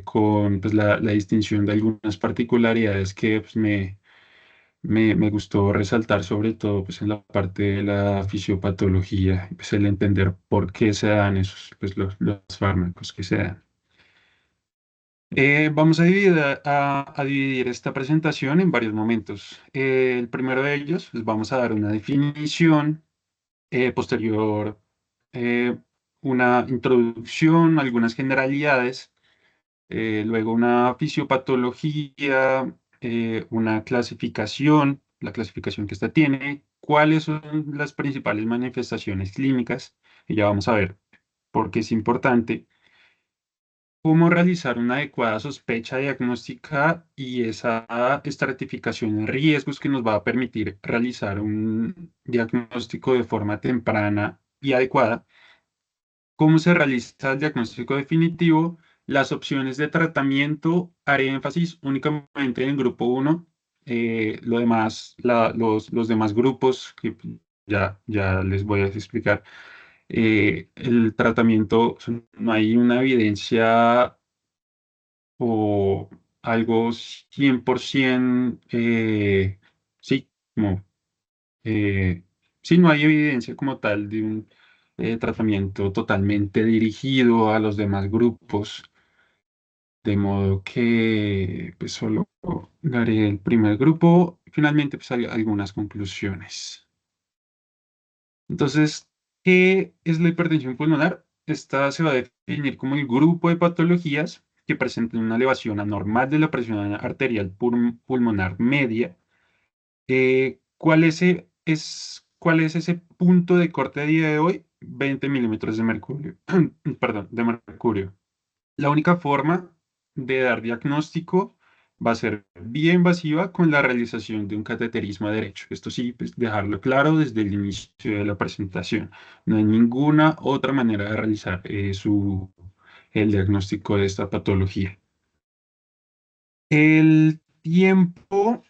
con pues, la distinción de algunas particularidades que pues, me gustó resaltar, sobre todo pues, en la parte de la fisiopatología, pues, el entender por qué se dan esos, pues, los fármacos que se dan. Vamos a dividir esta presentación en varios momentos. El primero de ellos, pues, vamos a dar una definición, posterior, eh, una introducción, algunas generalidades, luego una fisiopatología, una clasificación, la clasificación que esta tiene, cuáles son las principales manifestaciones clínicas, y ya vamos a ver por qué es importante, cómo realizar una adecuada sospecha diagnóstica y esa estratificación de riesgos que nos va a permitir realizar un diagnóstico de forma temprana y adecuada. ¿Cómo se realiza el diagnóstico definitivo? Las opciones de tratamiento, haré énfasis únicamente en el grupo uno. Lo demás, los demás grupos, que ya les voy a explicar, el tratamiento, no hay una evidencia o algo 100%, sí, como sí, no hay evidencia como tal de un tratamiento totalmente dirigido a los demás grupos, de modo que pues solo daré el primer grupo. Finalmente, pues hay algunas conclusiones. Entonces, ¿qué es la hipertensión pulmonar? Esta se va a definir como el grupo de patologías que presentan una elevación anormal de la presión arterial pulmonar media. ¿Cuál es ese punto de corte a día de hoy? 20 milímetros de mercurio. Perdón, de mercurio. La única forma de dar diagnóstico va a ser vía invasiva con la realización de un cateterismo derecho. Esto sí, pues dejarlo claro desde el inicio de la presentación. No hay ninguna otra manera de realizar el diagnóstico de esta patología. El tiempo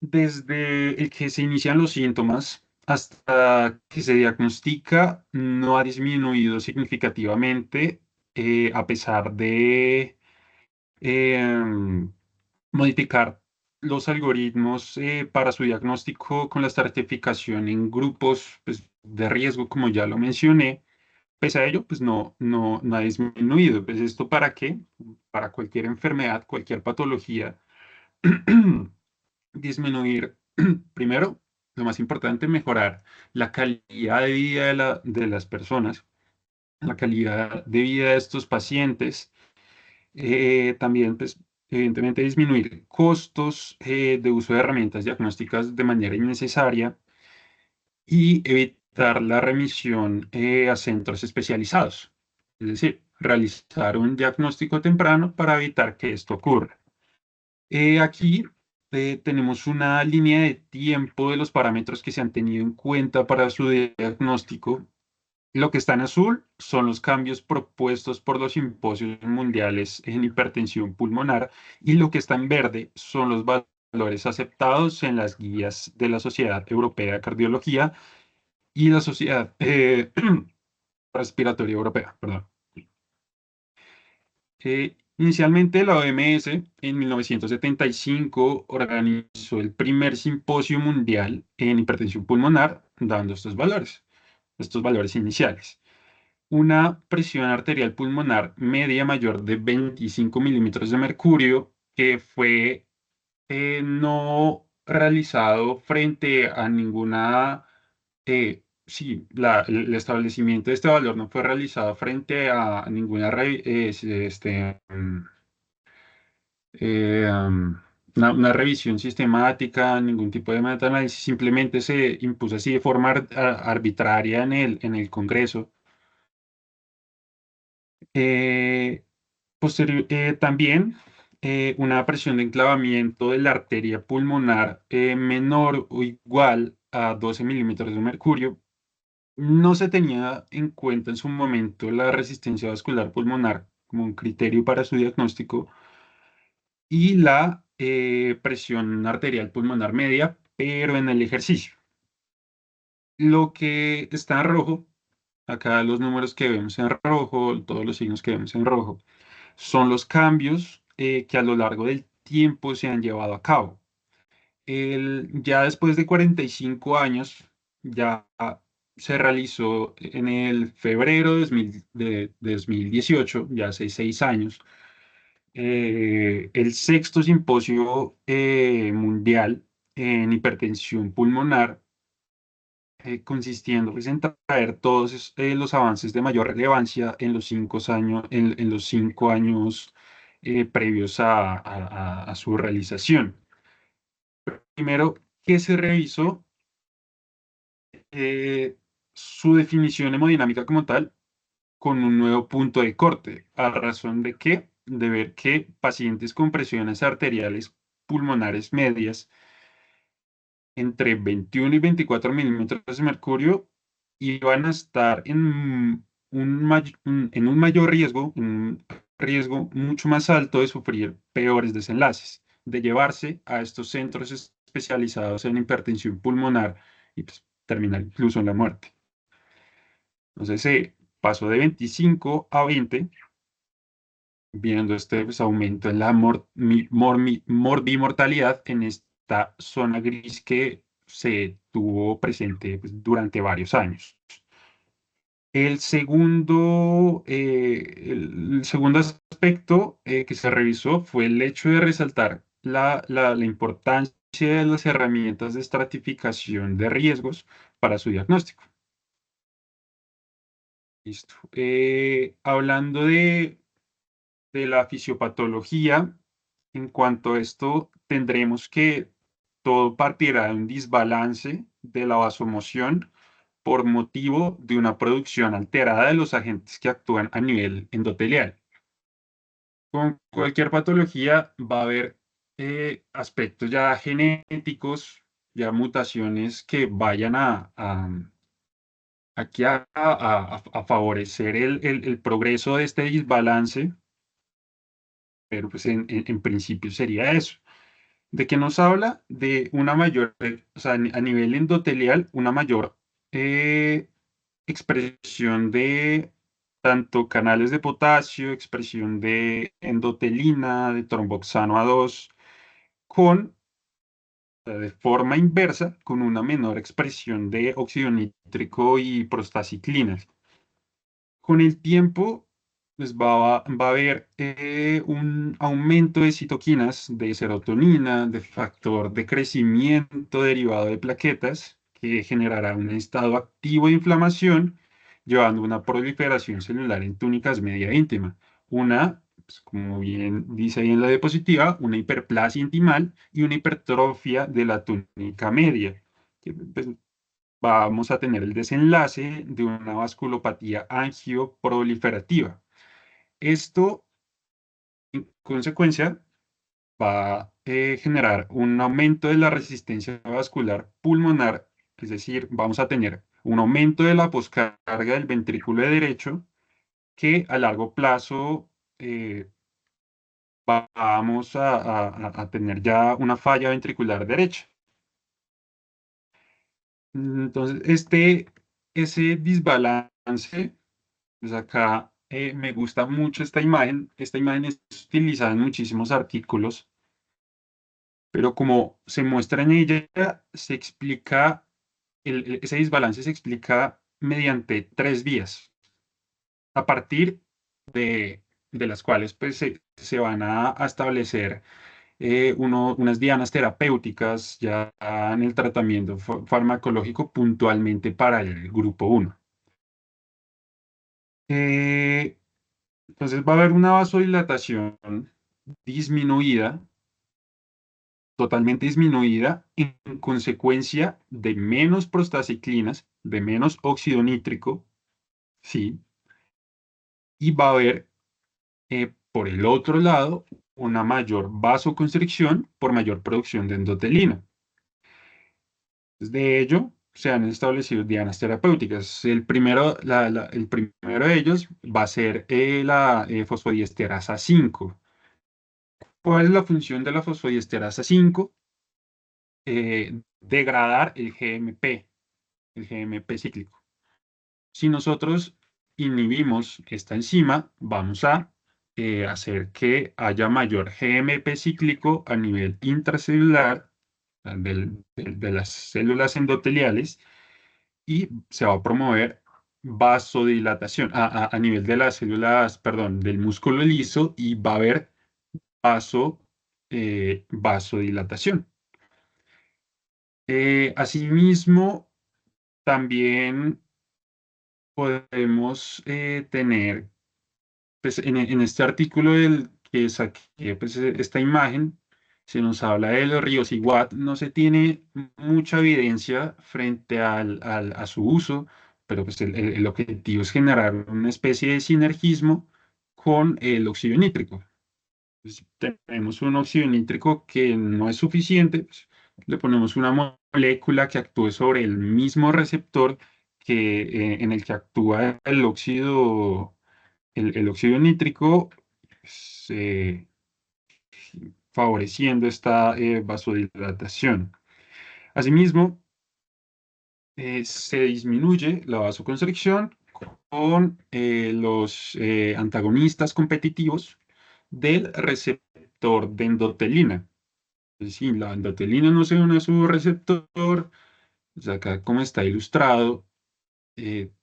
desde el que se inician los síntomas hasta que se diagnostica no ha disminuido significativamente, a pesar de em, modificar los algoritmos para su diagnóstico con la estratificación en grupos pues, de riesgo, como ya lo mencioné. Pese a ello, pues no ha disminuido. Pues, ¿esto para qué? Para cualquier enfermedad, cualquier patología, disminuir, primero, lo más importante, mejorar la calidad de vida de las personas, la calidad de vida de estos pacientes. También, pues, evidentemente, disminuir costos de uso de herramientas diagnósticas de manera innecesaria y evitar la remisión a centros especializados. Es decir, realizar un diagnóstico temprano para evitar que esto ocurra. Aquí tenemos una línea de tiempo de los parámetros que se han tenido en cuenta para su diagnóstico. Lo que está en azul son los cambios propuestos por los simposios mundiales en hipertensión pulmonar y lo que está en verde son los valores aceptados en las guías de la Sociedad Europea de Cardiología y la Sociedad Respiratoria Europea, perdón. Inicialmente la OMS en 1975 organizó el primer simposio mundial en hipertensión pulmonar, dando estos valores iniciales. Una presión arterial pulmonar media mayor de 25 milímetros de mercurio que fue no realizado frente a ninguna, sí, el establecimiento de este valor no fue realizado frente a ninguna eh, um, una revisión sistemática, ningún tipo de metaanálisis, simplemente se impuso así de forma arbitraria en el Congreso. Eh, también una presión de enclavamiento de la arteria pulmonar menor o igual a 12 milímetros de mercurio. No se tenía en cuenta en su momento la resistencia vascular pulmonar como un criterio para su diagnóstico y la presión arterial pulmonar media, pero en el ejercicio. Lo que está en rojo, acá los números que vemos en rojo, todos los signos que vemos en rojo, son los cambios que a lo largo del tiempo se han llevado a cabo. Ya después de 45 años, ya se realizó en el febrero de 2018, ya hace 6 años, el sexto simposio mundial en hipertensión pulmonar, consistiendo pues, en traer todos los avances de mayor relevancia en los 5 años, en los 5 años previos a su realización. Primero, ¿qué se revisó? eh, su definición hemodinámica como tal con un nuevo punto de corte, a razón de que, de ver que pacientes con presiones arteriales pulmonares medias entre 21 y 24 milímetros de mercurio iban a estar en un mayor riesgo, un riesgo mucho más alto de sufrir peores desenlaces, de llevarse a estos centros especializados en hipertensión pulmonar y pues, terminar incluso en la muerte. Entonces se pasó de 25 a 20, viendo este pues, aumento en la morbimortalidad en esta zona gris que se tuvo presente pues, durante varios años. El segundo aspecto que se revisó fue el hecho de resaltar la importancia de las herramientas de estratificación de riesgos para su diagnóstico. Listo. Hablando de la fisiopatología, en cuanto a esto, tendremos que todo partirá de un desbalance de la vasomoción por motivo de una producción alterada de los agentes que actúan a nivel endotelial. Con cualquier patología va a haber aspectos ya genéticos, ya mutaciones que vayan aquí a favorecer el progreso de este desbalance, pero pues en principio sería eso. ¿De qué nos habla? De una mayor, o sea, a nivel endotelial, una mayor eh, expresión de tanto canales de potasio, expresión de endotelina, de tromboxano A2, con, o sea, de forma inversa, con una menor expresión de óxido nítrico y prostaciclinas. Con el tiempo, pues va a haber un aumento de citoquinas, de serotonina, de factor de crecimiento derivado de plaquetas, que generará un estado activo de inflamación, llevando a una proliferación celular en túnicas media e íntima. Una, pues, como bien dice ahí en la diapositiva, una hiperplasia intimal y una hipertrofia de la túnica media, que pues, vamos a tener el desenlace de una vasculopatía angioproliferativa. Esto, en consecuencia, va a generar un aumento de la resistencia vascular pulmonar, es decir, vamos a tener un aumento de la poscarga del ventrículo derecho que a largo plazo eh, vamos a tener ya una falla ventricular derecha. Entonces, ese desbalance. Pues acá me gusta mucho esta imagen. Esta imagen es utilizada en muchísimos artículos, pero como se muestra en ella, se explica, ese desbalance se explica mediante tres vías, a partir de las cuales pues, se van a establecer unas dianas terapéuticas ya en el tratamiento farmacológico puntualmente para el grupo 1. Entonces va a haber una vasodilatación disminuida, totalmente disminuida, en consecuencia de menos prostaciclinas, de menos óxido nítrico, ¿sí? Y va a haber, por el otro lado, una mayor vasoconstricción por mayor producción de endotelina. De ello, se han establecido dianas terapéuticas. El primero de ellos va a ser la fosfodiesterasa 5. ¿Cuál es la función de la fosfodiesterasa 5? Degradar el GMP cíclico. Si nosotros inhibimos esta enzima, vamos a hacer que haya mayor GMP cíclico a nivel intracelular de las células endoteliales y se va a promover vasodilatación a nivel de las células, perdón, del músculo liso y va a haber vaso, vasodilatación. Asimismo, también podemos tener, pues en este artículo del que saqué, pues, esta imagen, se nos habla de los ríos igual no se tiene mucha evidencia frente a su uso, pero pues el objetivo es generar una especie de sinergismo con el óxido nítrico. Pues, tenemos un óxido nítrico que no es suficiente, pues, le ponemos una molécula que actúe sobre el mismo receptor en el que actúa el óxido nítrico, pues, favoreciendo esta vasodilatación. Asimismo, se disminuye la vasoconstricción con los antagonistas competitivos del receptor de endotelina. Es decir, la endotelina no se une a su receptor, pues acá como está ilustrado,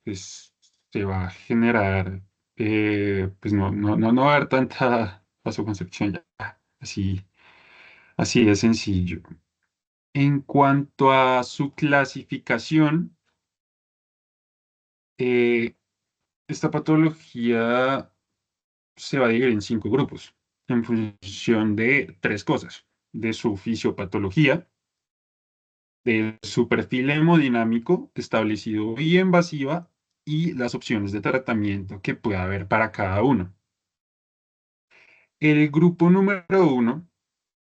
pues se va a generar, pues no va a haber tanta vasoconstricción ya, así de sencillo. En cuanto a su clasificación, eh, esta patología se va a dividir en 5 grupos en función de 3 cosas: de su fisiopatología, de su perfil hemodinámico establecido y invasiva y las opciones de tratamiento que pueda haber para cada uno. El grupo número 1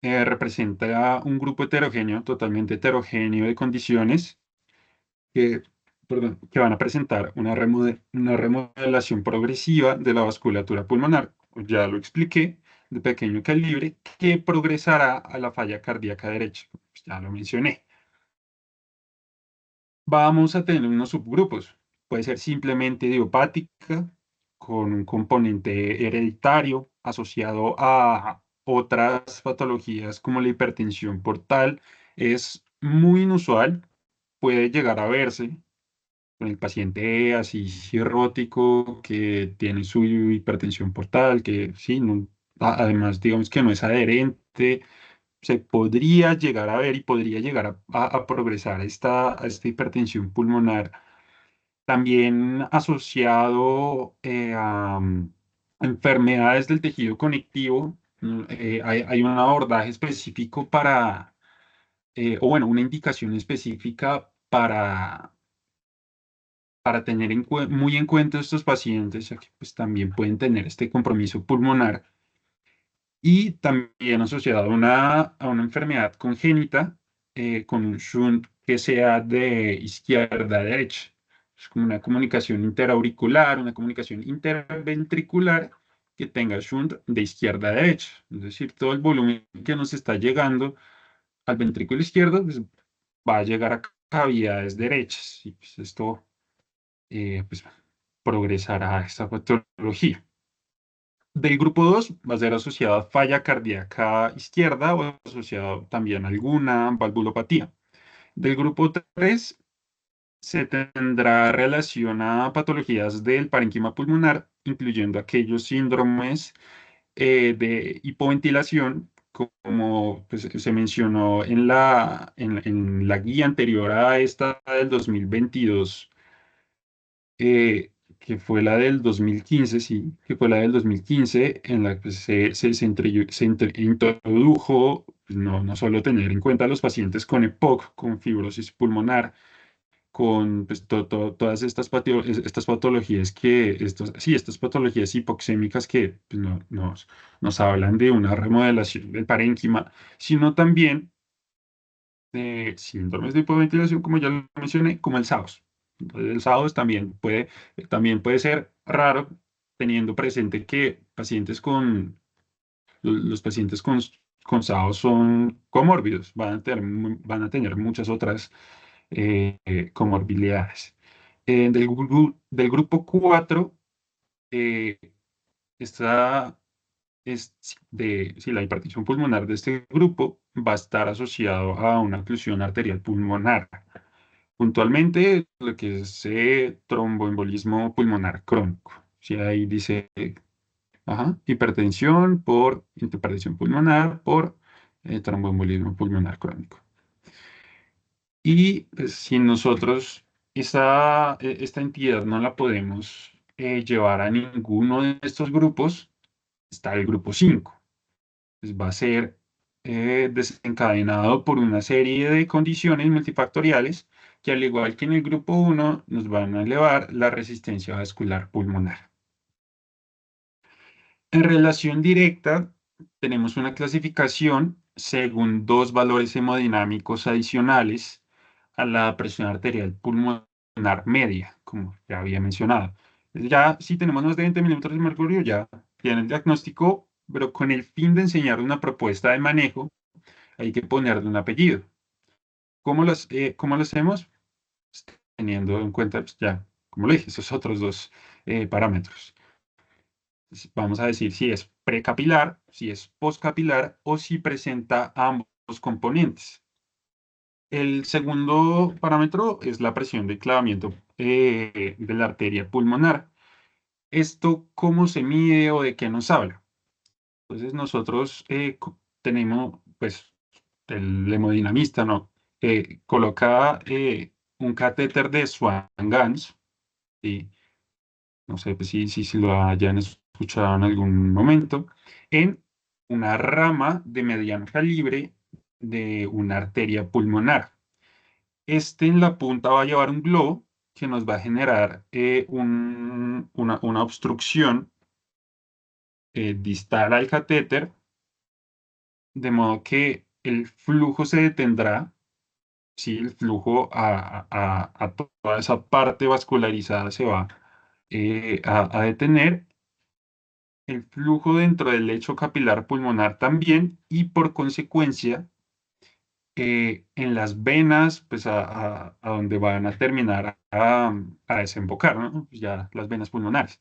representa un grupo heterogéneo, totalmente heterogéneo de condiciones que, perdón, que van a presentar una remodelación progresiva de la vasculatura pulmonar. Ya lo expliqué, de pequeño calibre, que progresará a la falla cardíaca derecha. Pues ya lo mencioné. Vamos a tener unos subgrupos. Puede ser simplemente idiopática, con un componente hereditario asociado a otras patologías como la hipertensión portal. Es muy inusual, puede llegar a verse con el paciente así cirrótico que tiene su hipertensión portal, que sí, además digamos que no es adherente, se podría llegar a ver y podría llegar a progresar a esta hipertensión pulmonar, también asociado a enfermedades del tejido conectivo. Hay un abordaje específico o bueno, una indicación específica para tener muy en cuenta estos pacientes, ya que pues, también pueden tener este compromiso pulmonar y también asociado a una enfermedad congénita con un shunt que sea de izquierda a derecha. Es como una comunicación interauricular, una comunicación interventricular que tenga shunt de izquierda a derecha. Es decir, todo el volumen que nos está llegando al ventrículo izquierdo pues, va a llegar a cavidades derechas. Y pues, esto pues, progresará a esta patología. Del grupo 2 va a ser asociado a falla cardíaca izquierda o asociado también a alguna valvulopatía. Del grupo 3 se tendrá relación a patologías del parénquima pulmonar, incluyendo aquellos síndromes de hipoventilación, como pues, se mencionó en la guía anterior a esta del 2022, que fue la del 2015, sí, que fue la del 2015, en la que introdujo, pues, no solo tener en cuenta a los pacientes con EPOC, con fibrosis pulmonar, con pues, todas estas patologías estas patologías hipoxémicas que pues, nos hablan de una remodelación del parénquima, sino también de síndromes de hipoventilación, como ya lo mencioné, como el SAOS. Entonces, el SAOS también puede ser raro, teniendo presente que los pacientes con SAOS son comórbidos, van a tener muchas otras comorbilidades. Del grupo 4 está si la hipertensión pulmonar de este grupo va a estar asociado a una oclusión arterial pulmonar. Puntualmente, lo que es tromboembolismo pulmonar crónico. Si ahí dice, ajá, hipertensión pulmonar por tromboembolismo pulmonar crónico. Y pues, si nosotros esta entidad no la podemos llevar a ninguno de estos grupos, está el grupo 5. Pues va a ser desencadenado por una serie de condiciones multifactoriales que, al igual que en el grupo 1, nos van a elevar la resistencia vascular pulmonar. En relación directa, tenemos una clasificación según dos valores hemodinámicos adicionales a la presión arterial pulmonar media, como ya había mencionado. Ya si tenemos más de 20 milímetros de mercurio, ya tiene el diagnóstico, pero con el fin de enseñar una propuesta de manejo, hay que ponerle un apellido. ¿Cómo lo hacemos? Pues, teniendo en cuenta, pues, ya, como lo dije, esos otros dos parámetros. Vamos a decir si es precapilar, si es postcapilar o si presenta ambos componentes. El segundo parámetro es la presión de enclavamiento de la arteria pulmonar. ¿Esto cómo se mide o de qué nos habla? Entonces nosotros tenemos, pues, el hemodinamista, ¿no? Coloca un catéter de Swan-Ganz, ¿sí? No sé pues, si lo hayan escuchado en algún momento, en una rama de mediano calibre de una arteria pulmonar. Este en la punta va a llevar un globo que nos va a generar una obstrucción distal al catéter, de modo que el flujo se detendrá, ¿sí? El flujo a toda esa parte vascularizada se va a detener, el flujo dentro del lecho capilar pulmonar también, y por consecuencia en las venas, pues a donde van a terminar a desembocar, ¿no? Pues ya las venas pulmonares.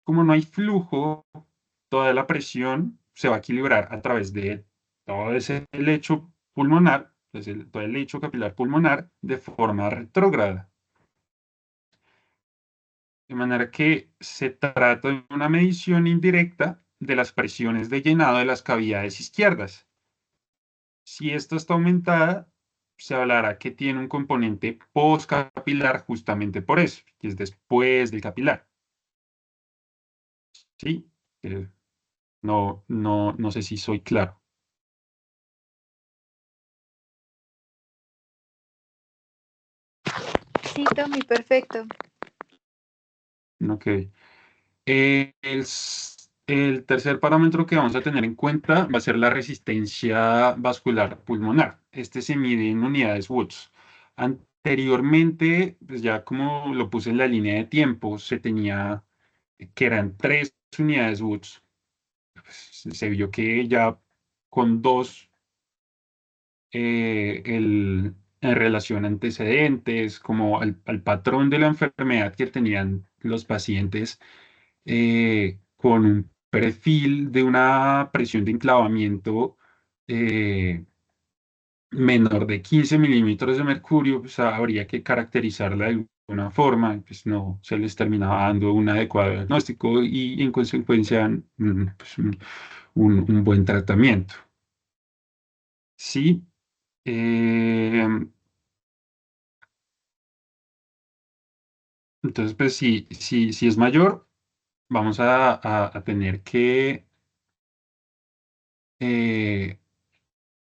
Como no hay flujo, toda la presión se va a equilibrar a través de todo ese lecho pulmonar, pues todo el lecho capilar pulmonar, de forma retrógrada. De manera que se trata de una medición indirecta de las presiones de llenado de las cavidades izquierdas. Si esta está aumentada, se hablará que tiene un componente postcapilar justamente por eso, que es después del capilar. ¿Sí? Eh, no sé si soy claro. Sí, Tommy, perfecto. Ok. El tercer parámetro que vamos a tener en cuenta va a ser la resistencia vascular pulmonar. Este se mide en unidades Watts. Anteriormente, pues ya como lo puse en la línea de tiempo, se tenía que eran 3 unidades Watts. Pues, se vio que ya con dos, en relación a antecedentes, como al patrón de la enfermedad que tenían los pacientes, con un perfil de una presión de enclavamiento eh, menor de 15 milímetros de mercurio, pues habría que caracterizarla de alguna forma, pues no se les terminaba dando un adecuado diagnóstico y en consecuencia pues, un buen tratamiento. Sí, entonces pues si es mayor, vamos a tener que eh,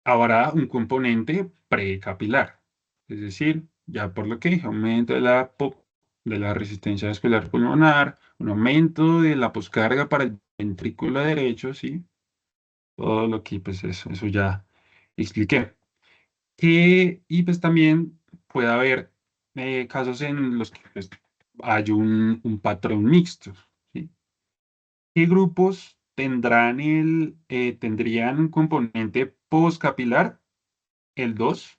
habrá un componente precapilar, es decir, ya por lo que dije, aumento de la resistencia vascular pulmonar, un aumento de la poscarga para el ventrículo derecho, ¿sí? Todo lo que, pues eso ya expliqué. Y pues también puede haber casos en los que pues, hay un patrón mixto, ¿sí? ¿Qué grupos tendrían un componente postcapilar? El 2.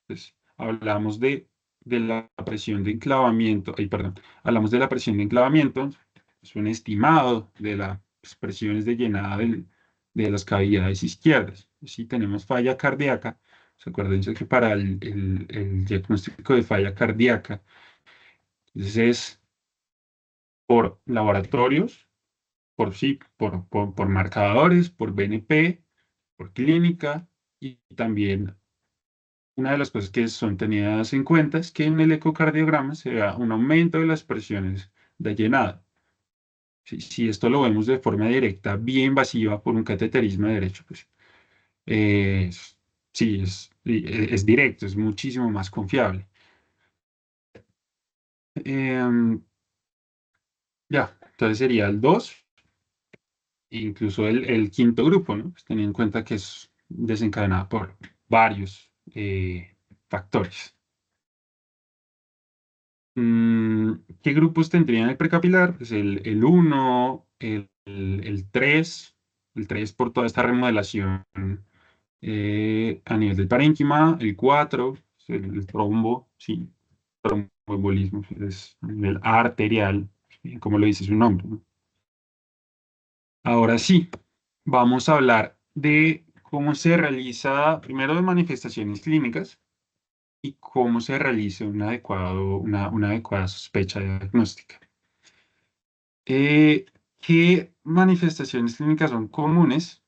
Pues, hablamos de la presión de enclavamiento, ay, perdón, hablamos de la presión de enclavamiento, es un estimado de la presiones de llenada de las cavidades izquierdas. Si tenemos falla cardíaca, pues acuérdense que para el diagnóstico de falla cardíaca, entonces es por laboratorios, por sí, por marcadores, por BNP, por clínica, y también una de las cosas que son tenidas en cuenta es que en el ecocardiograma se da un aumento de las presiones de llenado. Si esto lo vemos de forma directa, bien invasiva por un cateterismo de derecho, pues eh, sí, es directo, es muchísimo más confiable. Em, ya, entonces sería el 2, incluso el quinto grupo, ¿no? Pues teniendo en cuenta que es desencadenada por varios factores. ¿Qué grupos tendrían el precapilar? Pues el 1, el 3, el 3 por toda esta remodelación a nivel del parénquima, el 4, el trombo, sí, tromboembolismo, es a nivel arterial, como lo dice su nombre, ¿no? Ahora sí, vamos a hablar de cómo se realiza, primero de manifestaciones clínicas y cómo se realiza una adecuada sospecha diagnóstica. ¿Qué manifestaciones clínicas son comunes?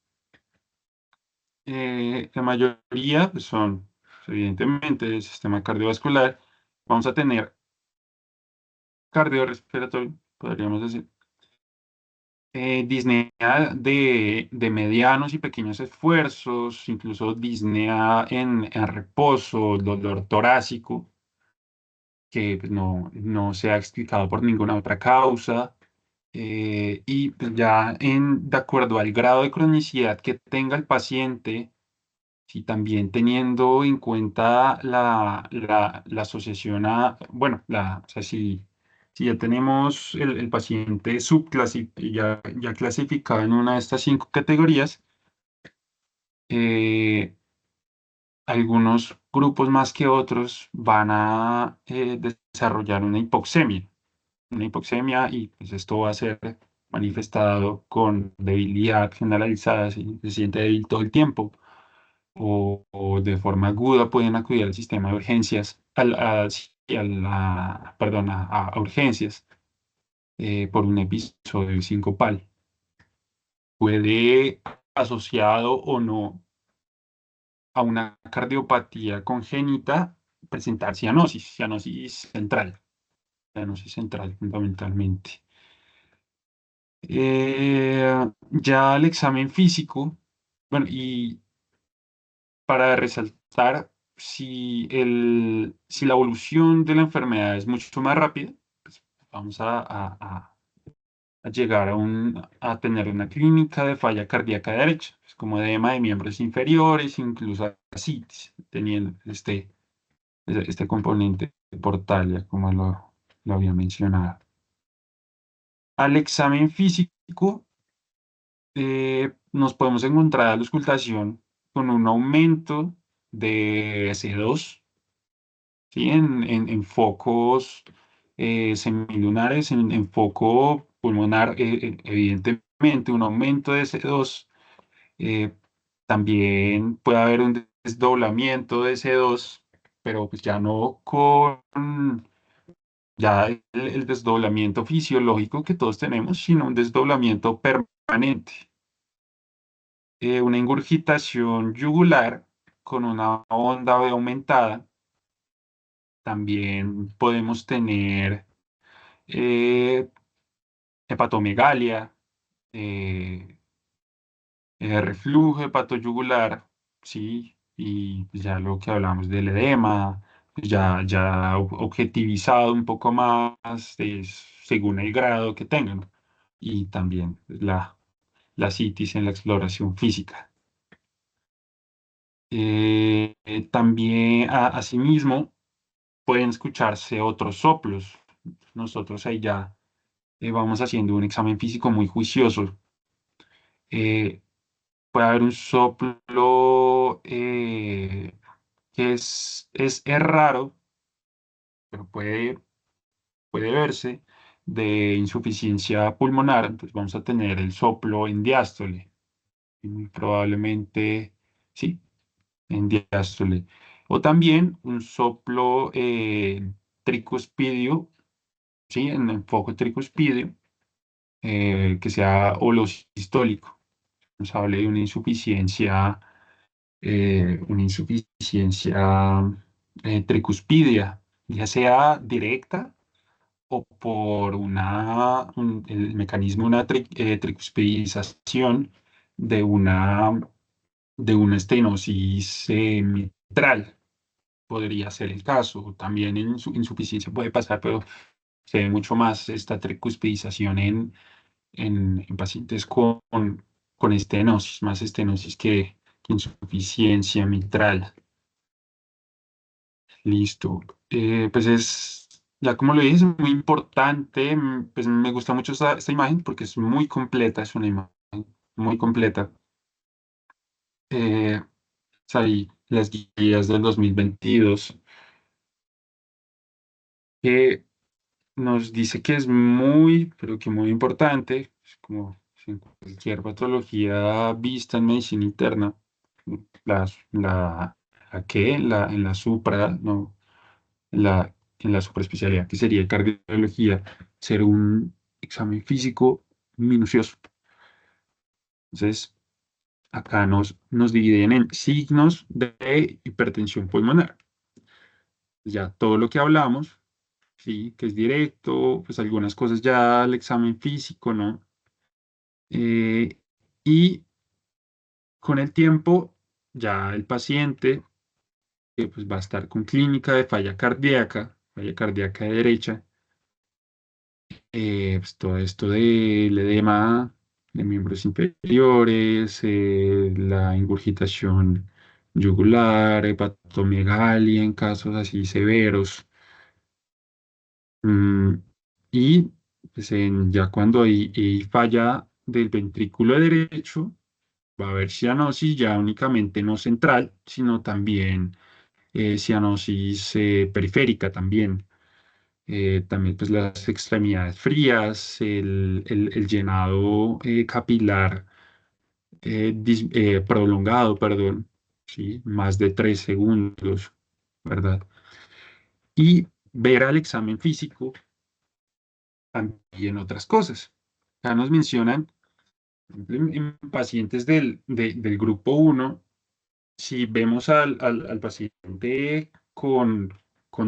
La mayoría pues, son, pues, evidentemente, el sistema cardiovascular. Vamos a tener cardiorrespiratorio, podríamos decir. Disnea de medianos y pequeños esfuerzos, incluso disnea en reposo, dolor torácico, que pues, no se ha explicado por ninguna otra causa. Y pues, ya de acuerdo al grado de cronicidad que tenga el paciente, y también teniendo en cuenta la asociación bueno, o sea, si ya tenemos el paciente ya clasificado en una de estas 5 categorías, eh, algunos grupos más que otros van a desarrollar una hipoxemia y pues esto va a ser manifestado con debilidad generalizada, si se siente débil todo el tiempo o de forma aguda pueden acudir al sistema de urgencias, sí, perdón, a urgencias por un episodio sincopal. Puede asociado o no a una cardiopatía congénita presentar cianosis central fundamentalmente. Ya el examen físico, bueno, y para resaltar, si la evolución de la enfermedad es mucho más rápida, pues vamos a llegar a tener una clínica de falla cardíaca derecha, pues como edema de miembros inferiores, incluso ascitis, teniendo este componente portalia, como lo había mencionado. Al examen físico, nos podemos encontrar a la auscultación con un aumento de C2, ¿sí? En focos semilunares, en foco pulmonar, evidentemente un aumento de C2. eh, También puede haber un desdoblamiento de C2, pero pues ya no con ya el desdoblamiento fisiológico que todos tenemos, sino un desdoblamiento permanente. Una ingurgitación yugular con una onda B aumentada. También podemos tener eh, hepatomegalia, eh, reflujo hepatoyugular, ¿sí? Y pues ya lo que hablamos del edema, pues ya objetivizado un poco más según el grado que tengan. Y también pues, la citis en la exploración física. También, asimismo, pueden escucharse otros soplos. Nosotros ahí ya vamos haciendo un examen físico muy juicioso. Eh, Puede haber un soplo que es raro, pero puede verse. de insuficiencia pulmonar, entonces vamos a tener el soplo en diástole. Y muy probablemente, sí, en diástole. O también un soplo tricuspidio, sí, en enfoque tricuspidio, que sea holosistólico. Nos hable de una insuficiencia tricuspidia, ya sea directa o por el mecanismo de una tricuspidización de una estenosis mitral. Podría ser el caso. También en insuficiencia puede pasar, pero se ve mucho más esta tricuspidización en pacientes con estenosis, más estenosis que insuficiencia mitral. Listo. Pues ya como lo dije, es muy importante. Pues me gusta mucho esta imagen porque es muy completa, es una imagen muy completa. Eh, Ahí las guías del 2022 que nos dice que es muy, pero que muy importante, es como en cualquier patología vista en medicina interna, la, la, en la supra, no, en la supraespecialidad, que sería cardiología, ser un examen físico minucioso. Entonces, acá nos dividen en signos de hipertensión pulmonar. Ya todo lo que hablamos, sí, que es directo, pues algunas cosas ya el examen físico, ¿no? Eh, y con el tiempo, ya el paciente pues va a estar con clínica de falla cardíaca de derecha, pues todo esto del edema de miembros inferiores, la ingurgitación yugular, hepatomegalia en casos así severos. mm, y pues, ya cuando hay falla del ventrículo derecho, va a haber cianosis ya únicamente no central, sino también cianosis periférica también. También pues las extremidades frías, el llenado capilar prolongado, perdón, ¿sí? Más de 3 segundos, ¿verdad? Y ver al examen físico también otras cosas. Acá nos mencionan, por ejemplo, en pacientes del grupo uno, si vemos al paciente con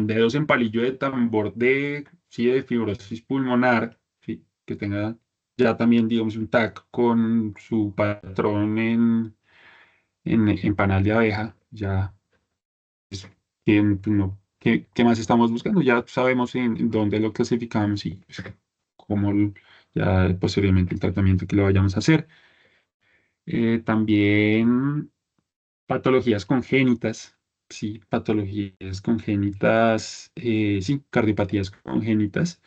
dedos en palillo de tambor sí, de fibrosis pulmonar, sí, que tenga ya también, digamos, un TAC con su patrón en panal de abeja, ya, ¿qué más estamos buscando? Ya sabemos en dónde lo clasificamos y pues, cómo ya posteriormente el tratamiento que le vayamos a hacer. También patologías congénitas, sí, patologías congénitas, sí, cardiopatías congénitas.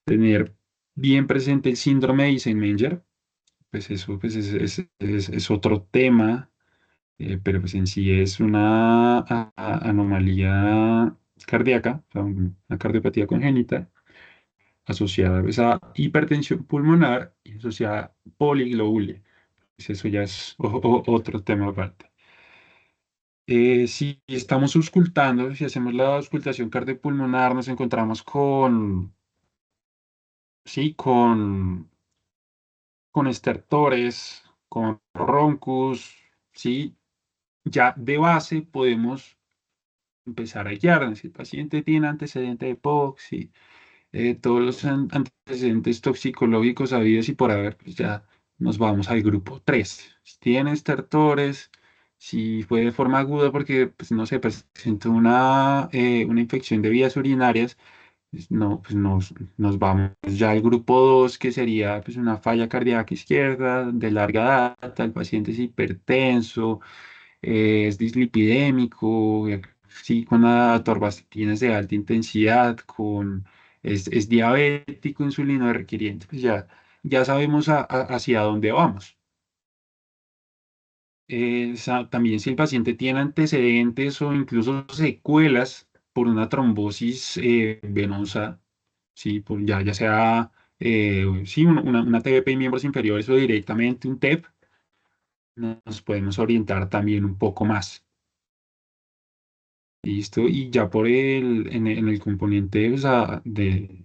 Tener bien presente el síndrome de Eisenmenger, pues eso pues es otro tema, pero pues en sí es una anomalía cardíaca, o sea, una cardiopatía congénita asociada pues, a hipertensión pulmonar y asociada a poliglobulia. Pues eso ya es otro tema aparte. Si estamos auscultando, si hacemos la auscultación cardiopulmonar, nos encontramos sí, con estertores, con roncus, sí, ya de base podemos empezar a guiarnos. Si el paciente tiene antecedente de POC, sí, todos los antecedentes toxicológicos habidos y por haber, pues ya nos vamos al grupo 3. Si tiene estertores, si fue de forma aguda porque, pues, no sé, presentó una infección de vías urinarias, pues, no, pues nos vamos ya al grupo 2 que sería pues, una falla cardíaca izquierda de larga data, el paciente es hipertenso, es dislipidémico, sí, con atorvastatina de alta intensidad, es diabético, insulino requiriente, pues ya sabemos hacia dónde vamos. También si el paciente tiene antecedentes o incluso secuelas por una trombosis venosa, ¿sí? Ya sea sí, una TBP y miembros inferiores o directamente un TEP, nos podemos orientar también un poco más. ¿Listo? Y ya en el componente o sea, de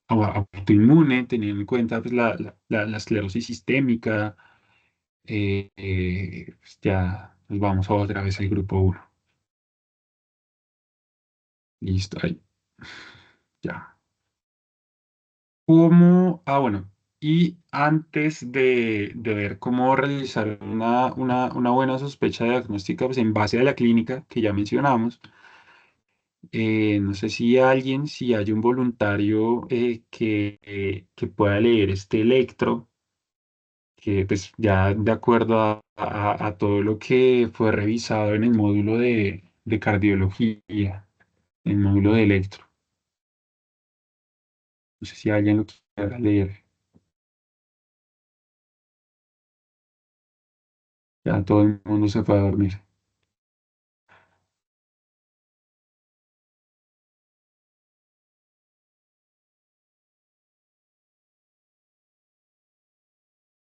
autoinmune, teniendo en cuenta pues, la esclerosis sistémica, pues, ya nos vamos otra vez al grupo uno. Listo, ahí, ya. Bueno, y antes de ver cómo realizar una buena sospecha diagnóstica, pues en base a la clínica que ya mencionamos, no sé si hay un voluntario que pueda leer este electro, que pues ya de acuerdo a todo lo que fue revisado en el módulo de cardiología, el módulo de electro. No sé si alguien lo quiera leer. Ya todo el mundo se fue a dormir.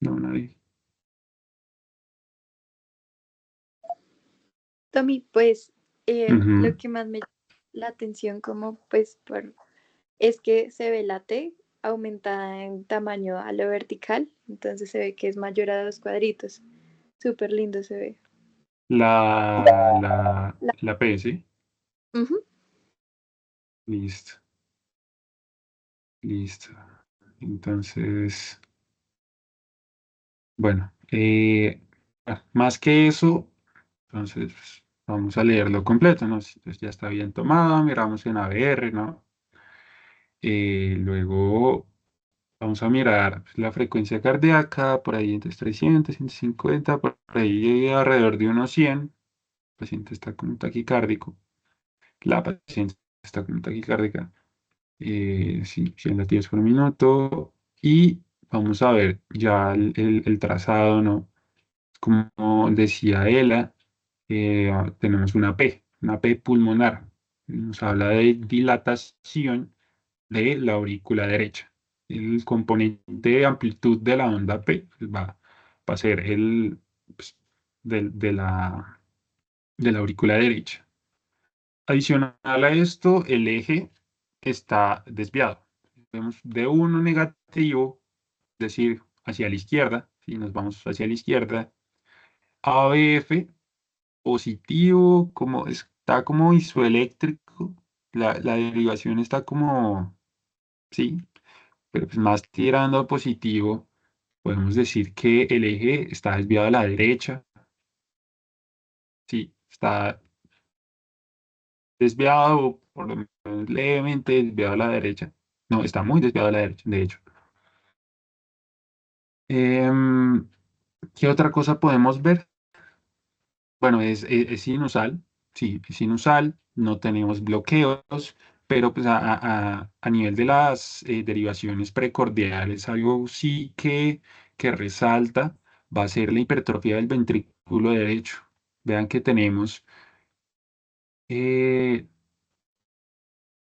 No, nadie. Tommy, pues lo Ujú. que más me llama la atención como pues es que se ve la T aumentada en tamaño a lo vertical, entonces se ve que es mayor a 2 cuadritos. Súper lindo se ve. La- La P, ¿sí? Ujú. Listo, listo. Entonces, bueno, más que eso, entonces pues, vamos a leerlo completo, ¿no? Entonces ya está bien tomado, miramos en ABR, ¿no? Luego vamos a mirar pues, la frecuencia cardíaca, por ahí entre 300, 150, por ahí alrededor de unos 100. El paciente está con un taquicárdico. La paciente está con un taquicárdica. Sí, 100 latidos por minuto. Y vamos a ver ya el trazado, ¿no? Como decía Ela, tenemos una P pulmonar. Nos habla de dilatación de la aurícula derecha. El componente de amplitud de la onda P pues, va a ser pues, de la aurícula derecha. Adicional a esto, el eje está desviado. Vemos de uno negativo, es decir, hacia la izquierda, si nos vamos hacia la izquierda, ABF positivo, como está como isoeléctrico, la derivación está como, sí, pero pues más tirando a positivo, podemos decir que el eje está desviado a la derecha, sí, está desviado, por lo menos levemente desviado a la derecha. No, está muy desviado a la derecha, de hecho. Em, ¿Qué otra cosa podemos ver? Bueno, es sinusal, sí, es sinusal, no tenemos bloqueos, pero pues a nivel de las derivaciones precordiales, algo sí que resalta va a ser la hipertrofia del ventrículo derecho. Vean que tenemos eh,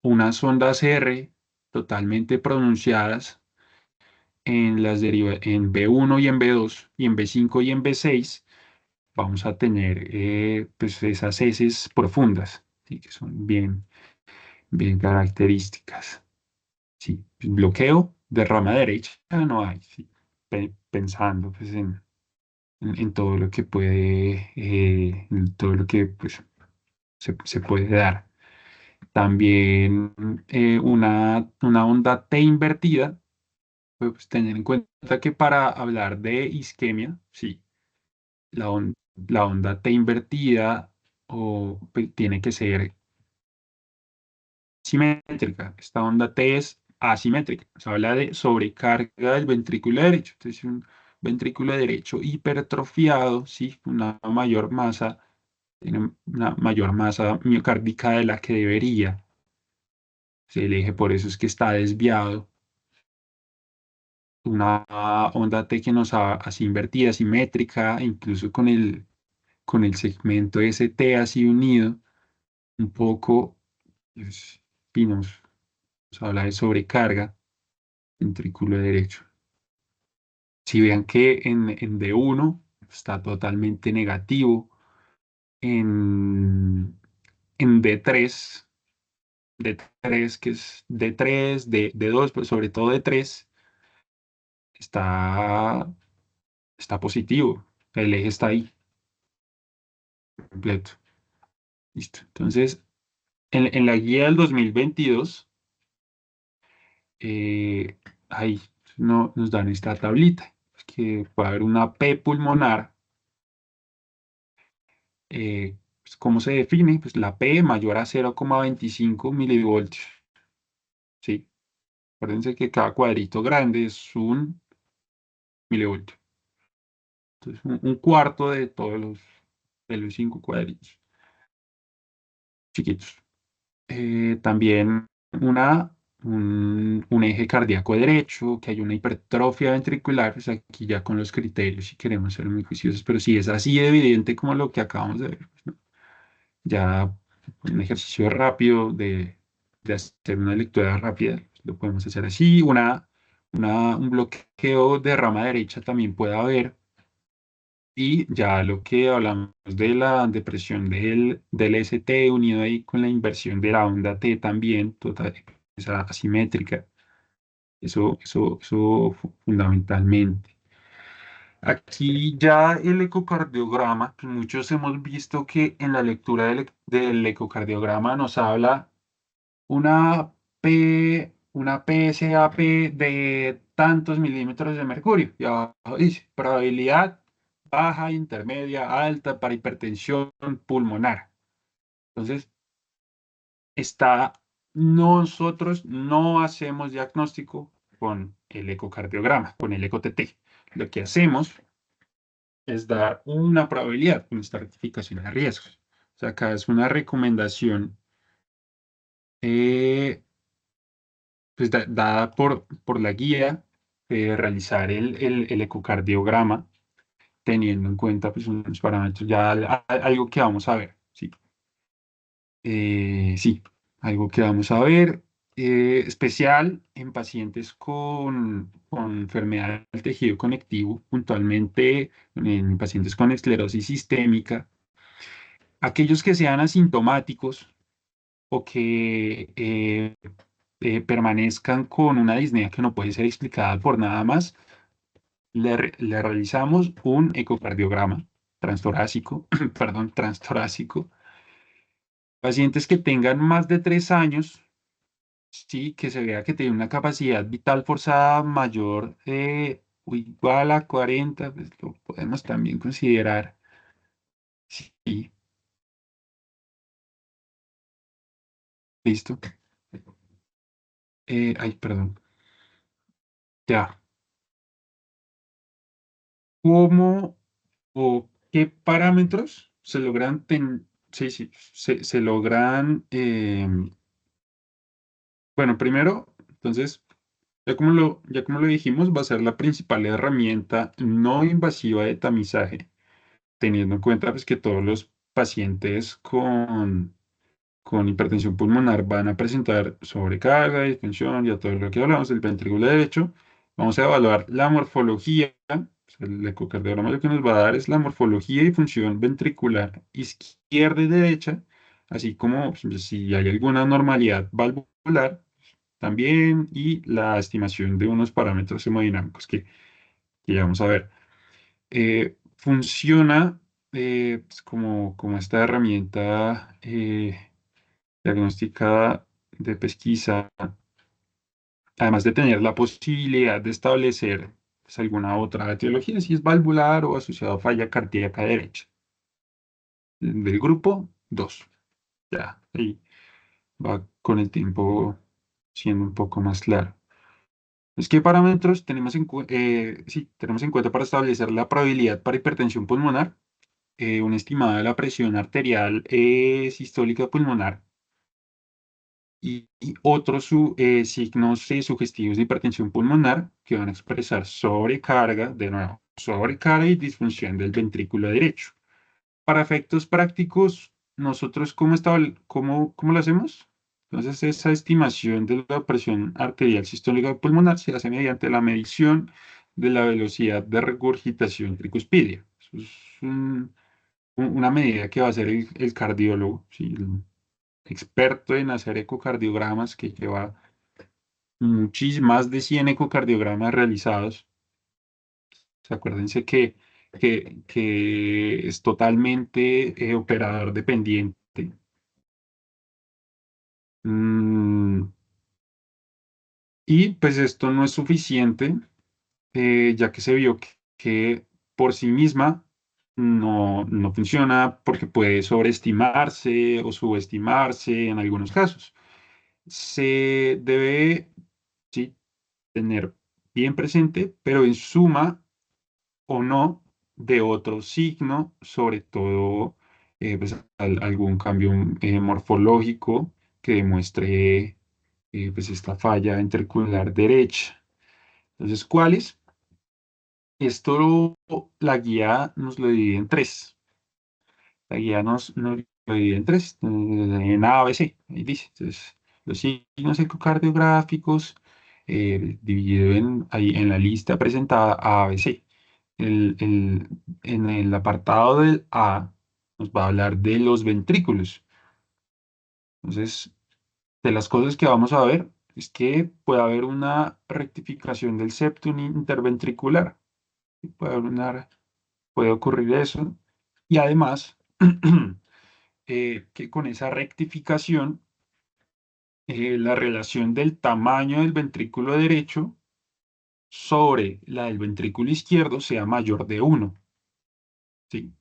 unas ondas R totalmente pronunciadas en B1 y en B2 y en B5 y en B6 vamos a tener pues esas heces profundas, ¿sí? Que son bien características. Sí, bloqueo de rama derecha no hay, sí. Pensando pues, en todo lo que puede, en todo lo que pues, se puede dar. También una onda T invertida, pues tener en cuenta que para hablar de isquemia, sí, la, on- la onda T invertida pues, tiene que ser simétrica. Esta onda T es asimétrica. Se habla de sobrecarga del ventrículo derecho. Entonces, un ventrículo derecho hipertrofiado, sí, tiene una mayor masa miocárdica de la que debería. El eje por eso es que está desviado. Una onda T que nos así invertida, simétrica, incluso con el segmento ST así unido, un poco, pues, pinos. habla de sobrecarga ventrículo derecho. Si vean que en D1 está totalmente negativo, en, en D3 que es D3, D2, pero sobre todo D3, está, está positivo. El eje está ahí, completo. Listo. Entonces, en la guía del 2022, eh, ahí no, nos dan esta tablita, que puede haber una P pulmonar. Pues, ¿cómo se define? Pues la P mayor a 0,25 milivoltios. ¿Sí? Acuérdense que cada cuadrito grande es un milivoltio. Entonces, un cuarto de todos los 5 cuadritos chiquitos. También un eje cardíaco derecho, que hay una hipertrofia ventricular, pues aquí ya con los criterios, si queremos ser muy juiciosos, pero si es así de evidente como lo que acabamos de ver, pues, ¿no? Ya un ejercicio rápido de hacer una lectura rápida, lo podemos hacer así. Un bloqueo de rama derecha también puede haber. Y ya lo que hablamos de la depresión del ST unido ahí con la inversión de la onda T también, total, esa asimétrica, eso fundamentalmente. Aquí ya el ecocardiograma, que muchos hemos visto que en la lectura del ecocardiograma nos habla una una PSAP de tantos milímetros de mercurio. Y abajo dice, probabilidad baja, intermedia, alta para hipertensión pulmonar. Entonces, está, nosotros no hacemos diagnóstico con el ecocardiograma, con el eco-TT. Lo que hacemos es dar una probabilidad con esta rectificación de riesgos. O sea, acá es una recomendación eh, pues, dada por la guía de realizar el ecocardiograma, teniendo en cuenta pues, unos parámetros, ya algo que vamos a ver, sí. Sí, algo que vamos a ver, especial en pacientes con enfermedad del tejido conectivo, puntualmente en pacientes con esclerosis sistémica, aquellos que sean asintomáticos o que permanezcan con una disnea que no puede ser explicada por nada más, le realizamos un ecocardiograma transtorácico, perdón, transtorácico. Pacientes que tengan más de 3 años, sí, que se vea que tienen una capacidad vital forzada mayor o igual a 40, pues lo podemos también considerar. Sí, listo. Ay, perdón. Ya. ¿Cómo o qué parámetros se logran sí, sí, se logran bueno, primero, entonces, ya como lo dijimos, va a ser la principal herramienta no invasiva de tamizaje, teniendo en cuenta pues, que todos los pacientes con hipertensión pulmonar van a presentar sobrecarga, distensión, ya todo lo que hablamos del ventrículo derecho. Vamos a evaluar la morfología. El ecocardiograma lo que nos va a dar es la morfología y función ventricular izquierda y derecha, así como pues, si hay alguna normalidad valvular también, y la estimación de unos parámetros hemodinámicos que ya vamos a ver. Funciona pues, como esta herramienta diagnóstica de pesquisa, además de tener la posibilidad de establecer pues, alguna otra etiología, si es valvular o asociado a falla cardíaca derecha. Del grupo 2, ya, ahí va con el tiempo siendo un poco más claro. ¿Qué parámetros sí, tenemos en cuenta para establecer la probabilidad para hipertensión pulmonar? Una estimada de la presión arterial sistólica pulmonar y otros signos sugestivos de hipertensión pulmonar que van a expresar sobrecarga, de nuevo, sobrecarga y disfunción del ventrículo derecho. Para efectos prácticos, nosotros, ¿cómo lo hacemos? Entonces, esa estimación de la presión arterial sistólica pulmonar se hace mediante la medición de la velocidad de regurgitación tricuspidia. Eso es una medida que va a hacer el cardiólogo, ¿sí? El experto en hacer ecocardiogramas, que lleva más de 100 ecocardiogramas realizados. Acuérdense que es totalmente operador dependiente. Mm, y pues esto no es suficiente, ya que se vio que por sí misma no funciona porque puede sobreestimarse o subestimarse en algunos casos. Se debe, sí, tener bien presente, pero en suma o no de otro signo, sobre todo pues, algún cambio morfológico que demuestre pues, esta falla ventricular derecha. Entonces, ¿cuáles? Esto la guía nos lo divide en tres. La guía nos lo divide en tres, en A, B, C, ahí dice. Entonces, los signos ecocardiográficos dividido ahí en la lista presentada A, B, C. En el apartado del A nos va a hablar de los ventrículos. Entonces, de las cosas que vamos a ver es que puede haber una rectificación del septum interventricular. Puede haber puede ocurrir eso. Y además, que con esa rectificación, la relación del tamaño del ventrículo derecho sobre la del ventrículo izquierdo sea mayor de 1. ¿Sí?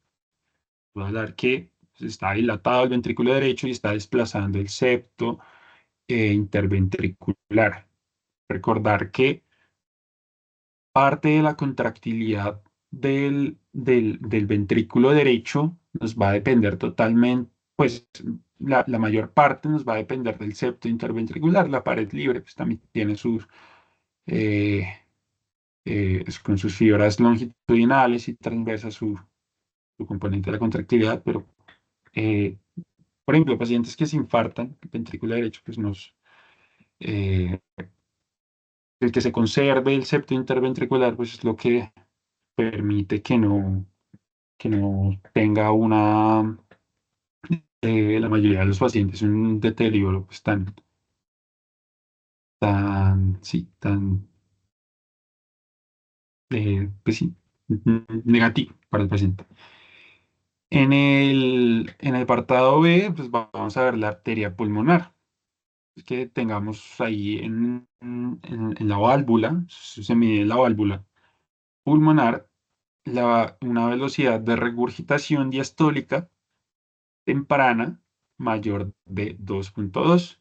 Va a hablar que está dilatado el ventrículo derecho y está desplazando el septo interventricular. Recordar que parte de la contractilidad del ventrículo derecho nos va a depender totalmente, pues la mayor parte nos va a depender del septo interventricular. La pared libre pues, también tiene eh, con sus fibras longitudinales y transversas su componente de la contractilidad, pero eh, por ejemplo, pacientes que se infartan, el ventrículo derecho, pues eh, el que se conserve el septo interventricular, pues es lo que permite que no tenga la mayoría de los pacientes, un deterioro pues, sí, pues sí, negativo para el paciente. En el apartado B, pues vamos a ver la arteria pulmonar. Es que tengamos ahí en la válvula, se mide la válvula pulmonar, una velocidad de regurgitación diastólica temprana mayor de 2,2.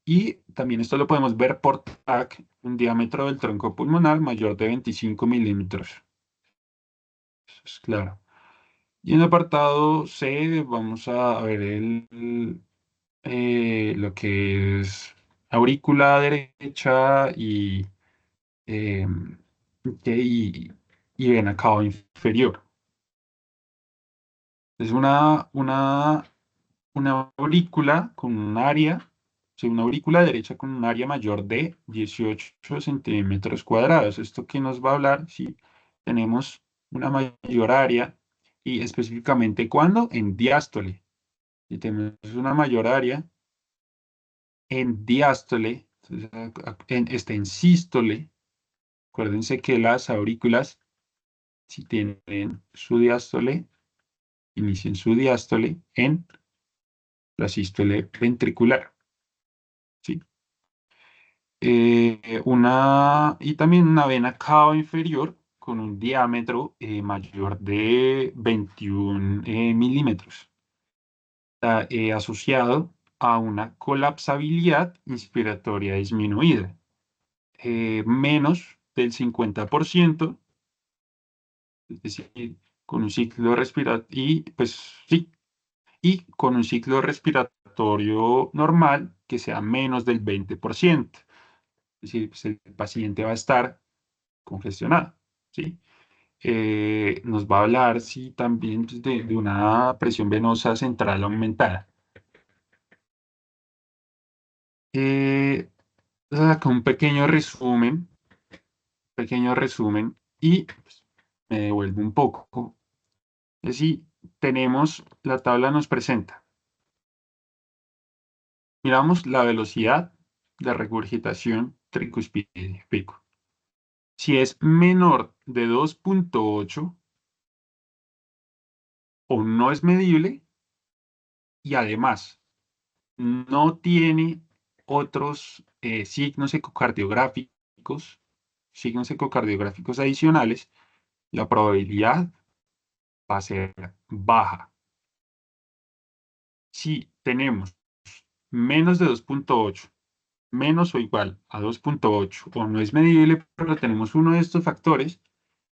Y también esto lo podemos ver por TAC, un diámetro del tronco pulmonar mayor de 25 milímetros. Eso es claro. Y en el apartado C vamos a ver lo que es aurícula derecha eh, y, y vena cava inferior. Es una aurícula con un área, sí, una aurícula derecha con un área mayor de 18 centímetros cuadrados. ¿Esto qué nos va a hablar? Si tenemos una mayor área y específicamente cuando en diástole. Si tenemos una mayor área en diástole, entonces, en sístole, acuérdense que las aurículas, si tienen su diástole, inician su diástole en la sístole ventricular. ¿Sí? Y también una vena cava inferior con un diámetro mayor de 21 milímetros, asociado a una colapsabilidad inspiratoria disminuida, menos del 50%, es decir, con un ciclo respiratorio, y pues sí, y con un ciclo respiratorio normal que sea menos del 20%. Es decir, pues, el paciente va a estar congestionado, ¿sí? Nos va a hablar, sí, también pues, de una presión venosa central aumentada. Eh, Acá un pequeño resumen y pues, me devuelvo un poco. Es decir, tenemos, la tabla nos presenta, miramos la velocidad de regurgitación tricuspide pico. Si es menor de 2,8 o no es medible y además no tiene otros signos ecocardiográficos adicionales, la probabilidad va a ser baja. Si tenemos menos de 2,8, menos o igual a 2,8 o no es medible, pero tenemos uno de estos factores,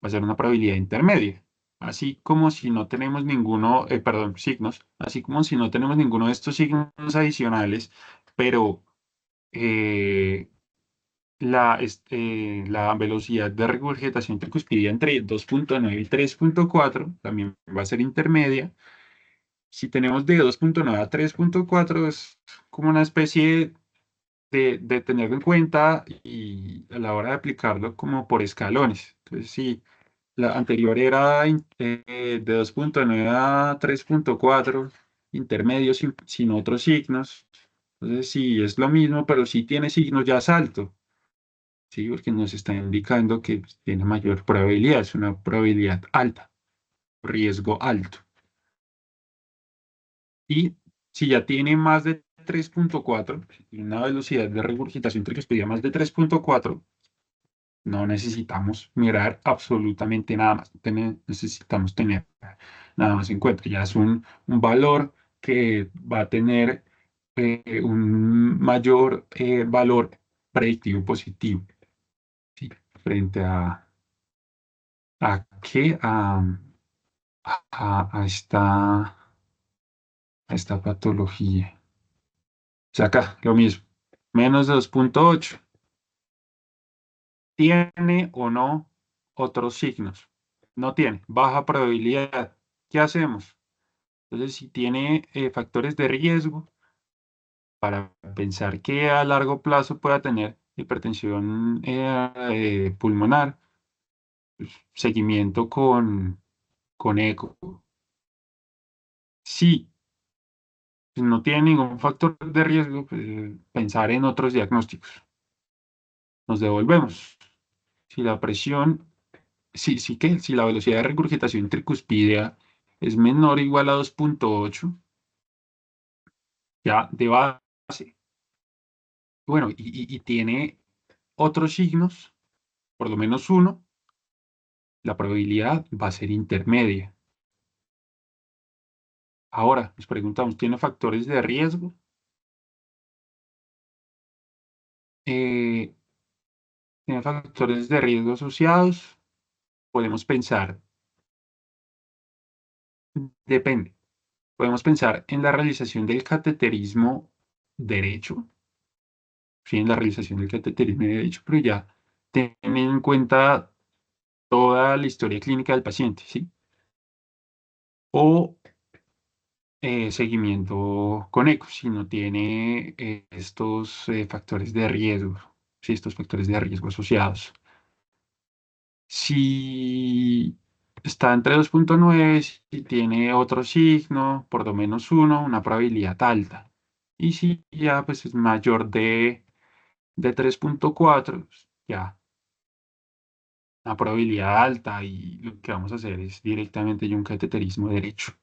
va a ser una probabilidad intermedia. Así como si no tenemos ninguno, perdón, signos, así como si no tenemos ninguno de estos signos adicionales, pero eh, la velocidad de regurgitación tricuspidea entre 2,9 y 3,4 también va a ser intermedia. Si tenemos de 2,9 a 3,4 es como una especie de tenerlo en cuenta y a la hora de aplicarlo como por escalones. Entonces, si la anterior era de 2,9 a 3,4 intermedio sin otros signos. Entonces, sí, es lo mismo, pero si tiene signos ya es alto, ¿sí? Porque nos está indicando que tiene mayor probabilidad, es una probabilidad alta, riesgo alto. Y si ya tiene más de 3,4, si tiene una velocidad de regurgitación tricuspidea más de 3,4, no necesitamos mirar absolutamente nada más. Necesitamos tener nada más en cuenta. Ya es un valor que va a tener un mayor valor predictivo positivo, ¿sí? Frente a qué a esta patología. O sea, acá lo mismo. Menos de 2,8. ¿Tiene o no otros signos? No tiene. Baja probabilidad. ¿Qué hacemos? Entonces, si tiene factores de riesgo para pensar que a largo plazo pueda tener hipertensión pulmonar, pues, seguimiento con eco. Si no tiene ningún factor de riesgo, pues, pensar en otros diagnósticos. Nos devolvemos. Si la presión, si la velocidad de regurgitación tricuspidea es menor o igual a 2,8, ya de base, bueno, y tiene otros signos, por lo menos uno, la probabilidad va a ser intermedia. Ahora, nos preguntamos, ¿tiene factores de riesgo? Eh, ¿Tiene factores de riesgo asociados? Podemos pensar, depende, podemos pensar en la realización del cateterismo derecho, sí, en la realización del cateterismo derecho, pero ya tener en cuenta toda la historia clínica del paciente, ¿sí? O seguimiento con eco, si no tiene estos factores de riesgo, si estos factores de riesgo asociados. Si está entre 2,9, si tiene otro signo, por lo menos uno, una probabilidad alta. Y si ya pues es mayor de 3,4, ya una probabilidad alta y lo que vamos a hacer es directamente ya un cateterismo derecho.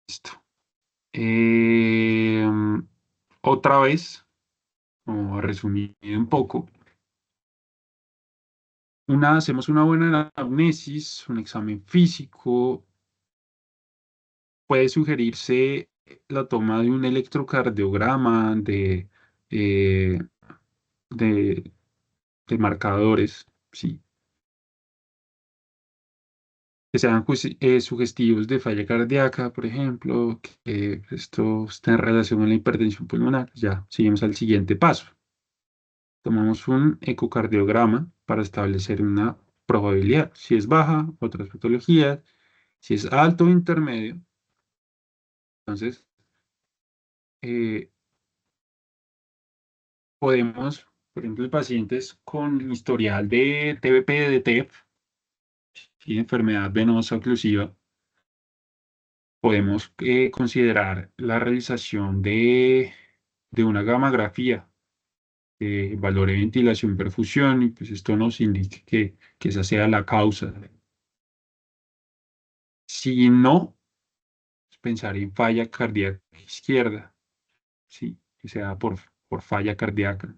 Listo. Em, Otra vez, como resumir un poco, hacemos una buena anamnesis, un examen físico, puede sugerirse la toma de un electrocardiograma, eh, de, de marcadores, sí, que sean sugestivos de falla cardíaca, por ejemplo, que esto está en relación con la hipertensión pulmonar. Ya, seguimos al siguiente paso. Tomamos un ecocardiograma para establecer una probabilidad. Si es baja, otras patologías. Si es alto o intermedio, entonces eh, podemos, por ejemplo, en pacientes con historial de TBP, de TEP y enfermedad venosa oclusiva, podemos considerar la realización de una gamografía que valore ventilación, perfusión, y pues esto nos indique que esa sea la causa. Si no, pues, pensar en falla cardíaca izquierda, sí, que sea por falla cardíaca.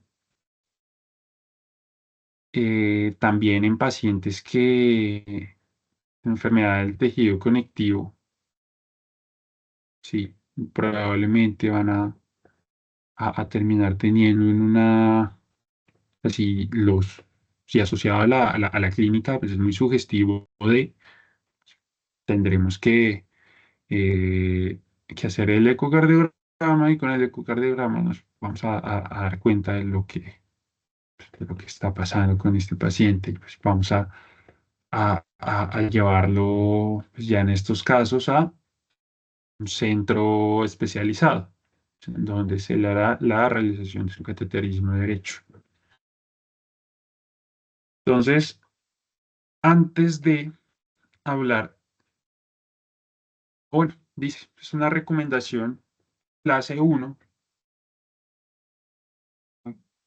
También en pacientes que enfermedad del tejido conectivo, sí, probablemente van a terminar teniendo en una, así, si asociado a la clínica, pues es muy sugestivo de, tendremos que hacer el ecocardiograma, y con el ecocardiograma nos vamos a dar cuenta de lo que está pasando con este paciente. Y pues vamos a llevarlo, pues ya en estos casos, a un centro especializado, donde se le hará la realización de su cateterismo derecho. Entonces, antes de hablar, bueno, dice, es una recomendación clase uno,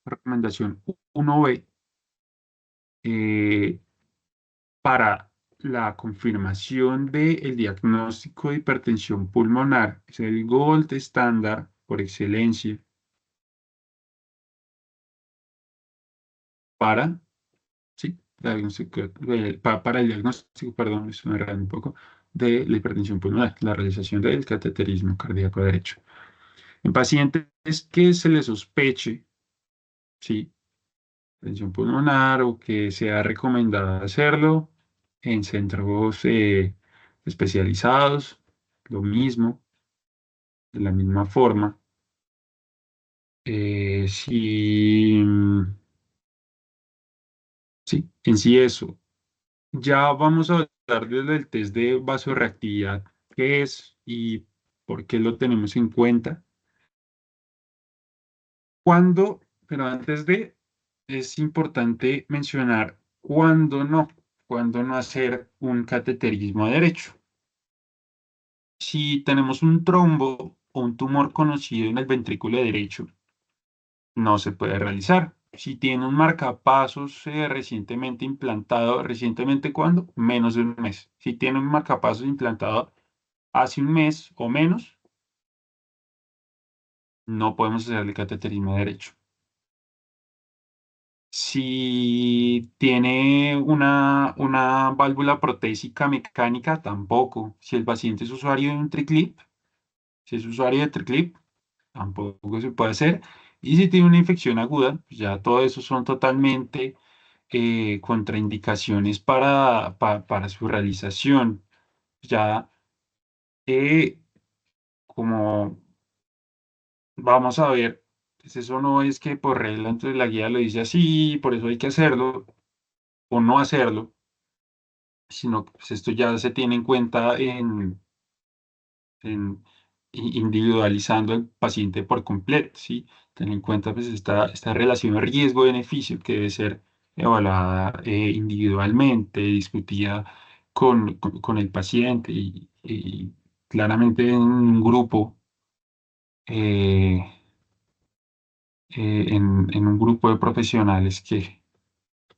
recomendación 1B, eh, para la confirmación del diagnóstico de hipertensión pulmonar. Es el gold estándar por excelencia para, sí, para el diagnóstico, perdón, me estoy errando un poco, de la hipertensión pulmonar, la realización del cateterismo cardíaco derecho. En pacientes que se les sospeche, sí, hipertensión pulmonar, o que sea recomendado hacerlo en centros especializados, lo mismo, de la misma forma. Sí, sí, en sí eso. Ya vamos a hablar del test de vasorreactividad, qué es y por qué lo tenemos en cuenta. ¿Cuándo? Pero antes de, es importante mencionar cuándo no hacer un cateterismo derecho. Si tenemos un trombo o un tumor conocido en el ventrículo derecho, no se puede realizar. Si tiene un marcapasos recientemente implantado, ¿recientemente cuándo? Menos de un mes. Si tiene un marcapasos implantado hace un mes o menos, no podemos hacer el cateterismo derecho. Si tiene una válvula protésica mecánica, tampoco. Si el paciente es usuario de un triclip, si es usuario de triclip, tampoco se puede hacer. Y si tiene una infección aguda, pues ya todo eso son totalmente contraindicaciones para su realización. Ya, eh, como vamos a ver, pues eso no es que por regla, entonces la guía lo dice así, por eso hay que hacerlo o no hacerlo, sino que pues esto ya se tiene en cuenta en individualizando al paciente por completo, ¿sí? Tener en cuenta pues esta relación de riesgo-beneficio que debe ser evaluada individualmente, discutida con el paciente, y claramente en un grupo, eh, en un grupo de profesionales que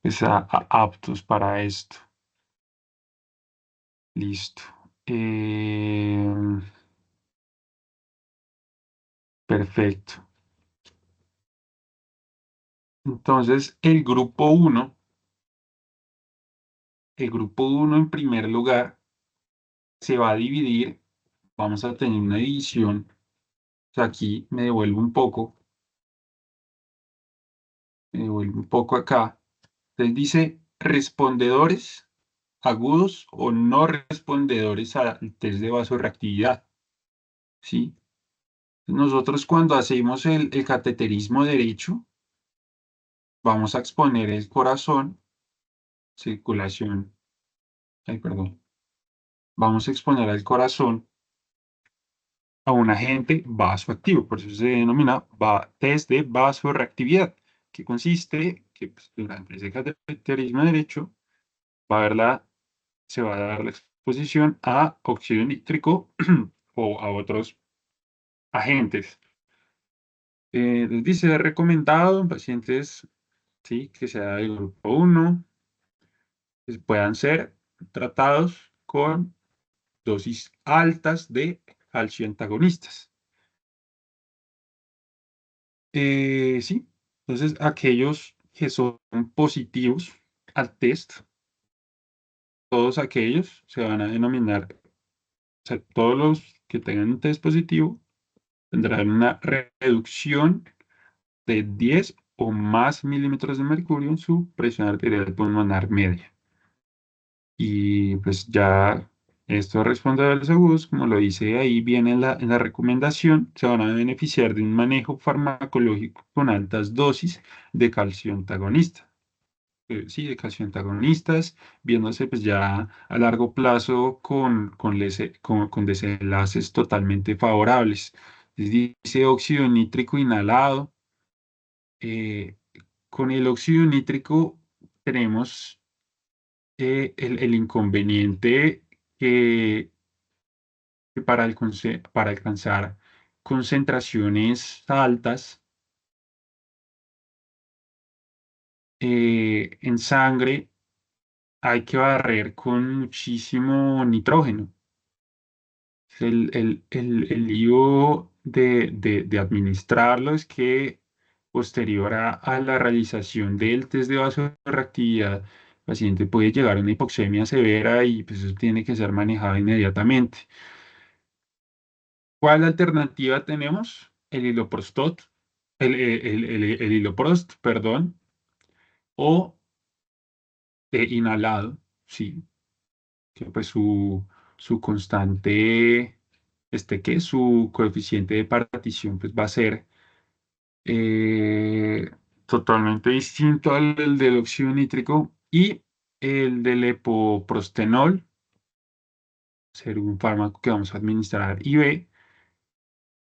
pues, aptos para esto. Listo. Eh, Perfecto. Entonces, el grupo uno en primer lugar se va a dividir, vamos a tener una división, o sea, aquí me devuelvo un poco acá. Entonces dice respondedores agudos o no respondedores al test de vasorreactividad, ¿sí? Nosotros cuando hacemos el cateterismo derecho, vamos a exponer el corazón, circulación, ay, perdón, vamos a exponer al corazón a un agente vasoactivo. Por eso se denomina test de vasoreactividad, que consiste que pues, durante ese cateterismo derecho va a haber se va a dar la exposición a óxido nítrico o a otros agentes. Les dice recomendado en pacientes, sí, que sea del grupo uno, que puedan ser tratados con dosis altas de calcio antagonistas. Sí, entonces aquellos que son positivos al test, todos aquellos se van a denominar, o sea, todos los que tengan un test positivo tendrán una reducción de 10 o más milímetros de mercurio en su presión arterial pulmonar media. Y pues ya esto responde a los agudos, como lo dice ahí bien en la recomendación, se van a beneficiar de un manejo farmacológico con altas dosis de calcio antagonista. Sí, de calcio antagonistas, viéndose pues ya a largo plazo con desenlaces totalmente favorables. Dice óxido nítrico inhalado. eh, con el óxido nítrico tenemos el inconveniente que, que para alcanzar concentraciones altas en sangre hay que barrer con muchísimo nitrógeno. El lío de administrarlo es que posterior a la realización del test de vasoreactividad, el paciente puede llegar a una hipoxemia severa y pues eso tiene que ser manejado inmediatamente. ¿Cuál alternativa tenemos? El iloprostot, el iloprost, perdón, o inhalado, sí, que pues su constante, su coeficiente de partición pues va a ser eh, totalmente distinto al del óxido nítrico y el del epoprostenol, ser un fármaco que vamos a administrar IV,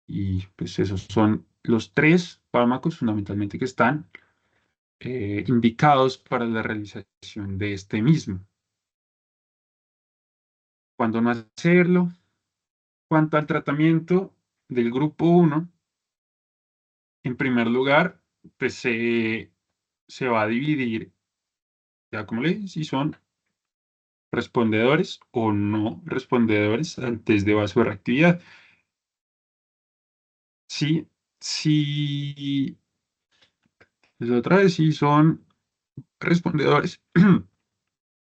y pues esos son los tres fármacos fundamentalmente que están indicados para la realización de este mismo. ¿Cuándo no hacerlo? Cuanto al tratamiento del grupo uno, en primer lugar, pues se va a dividir, ya como le dije, si son respondedores o no respondedores al test de vasoreactividad. Sí, sí, pues otra vez, si son respondedores,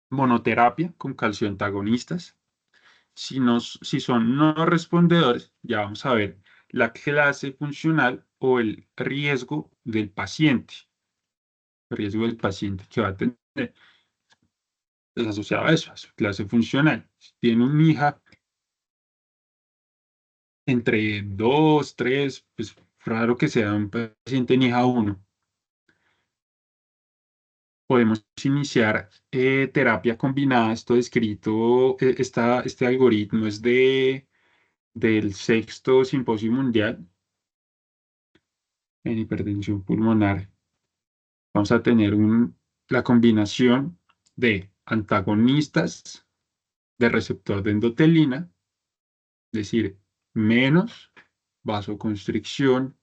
monoterapia con calcio antagonistas. Si son no respondedores, ya vamos a ver la clase funcional o el riesgo del paciente que va a tener es asociado a eso, a su clase funcional. Si tiene un hija entre 2 3 pues raro que sea un paciente en hija uno. Podemos iniciar terapia combinada. Esto descrito, este algoritmo es del sexto simposio mundial en hipertensión pulmonar. Vamos a tener la combinación de antagonistas de receptor de endotelina, es decir, menos vasoconstricción,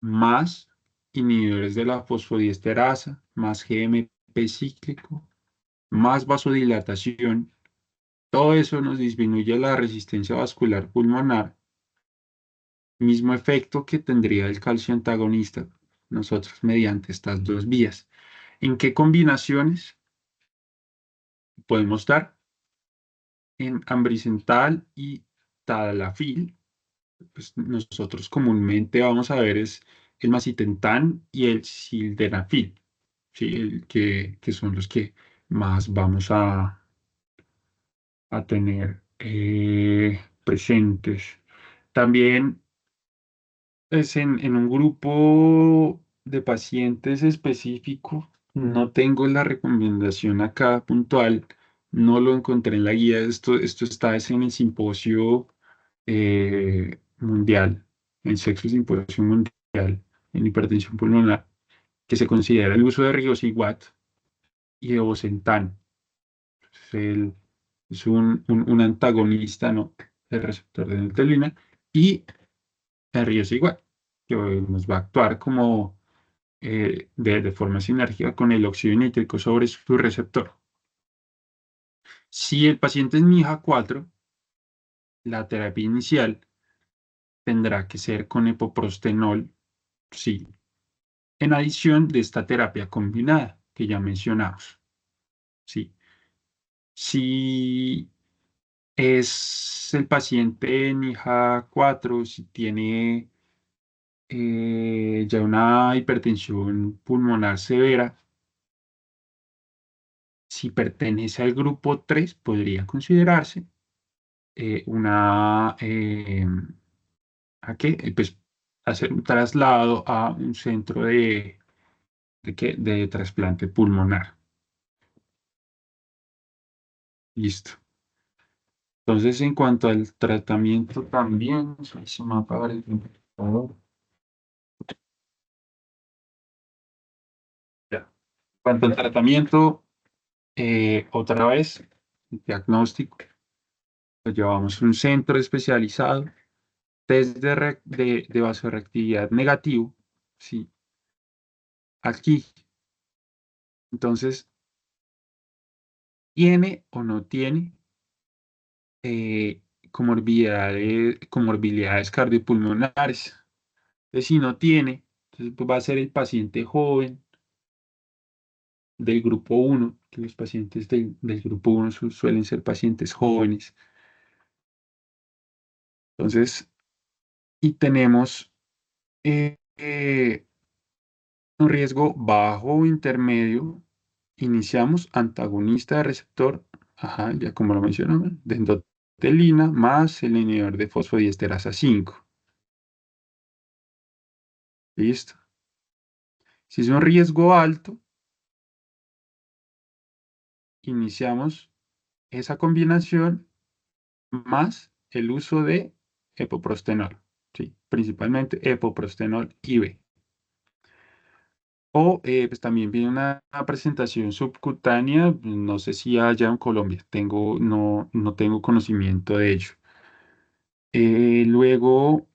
más inhibidores de la fosfodiesterasa, más GMP cíclico, más vasodilatación. Todo eso nos disminuye la resistencia vascular pulmonar, mismo efecto que tendría el calcio antagonista, nosotros mediante estas dos vías. ¿En qué combinaciones podemos dar? En ambrisental y tadalafil, pues nosotros comúnmente vamos a ver es el macitentan y el sildenafil, ¿sí? Que son los que más vamos a tener presentes. También es en un grupo de pacientes específico, no tengo la recomendación acá puntual, no lo encontré en la guía, esto está es en el simposio mundial, en sexo simposio mundial en hipertensión pulmonar, que se considera el uso de riociguat y de bosentan. El- es un antagonista, ¿no?, del receptor de nutelina, y el riociguat, que nos va a actuar como de forma sinérgica con el óxido nítrico sobre su receptor. Si el paciente es MIJA 4, la terapia inicial tendrá que ser con epoprostenol, sí, en adición de esta terapia combinada que ya mencionamos, sí. Si es el paciente MIJA 4, si tiene ya una hipertensión pulmonar severa, si pertenece al grupo 3, podría considerarse ¿a qué? Pues hacer un traslado a un centro de trasplante pulmonar. Listo. Entonces, en cuanto al tratamiento también, se me va a apagar el computador. Ya. En cuanto al tratamiento, otra vez, el diagnóstico, lo llevamos a un centro especializado, test de vasoreactividad negativo, sí, aquí. Entonces, ¿tiene o no tiene eh, comorbilidades cardiopulmonares? Entonces, si no tiene, entonces pues, va a ser el paciente joven del grupo uno, que los pacientes del grupo uno suelen ser pacientes jóvenes. Entonces, y tenemos eh, eh, un riesgo bajo o intermedio. Iniciamos antagonista de receptor, ajá, ya como lo mencionamos, de endotelina más el inhibidor de fosfodiesterasa 5. Listo. Si es un riesgo alto, iniciamos esa combinación más el uso de epoprostenol, ¿sí? Principalmente epoprostenol IV. O pues también viene una presentación subcutánea, no sé si allá en Colombia, no tengo conocimiento de ello. Luego,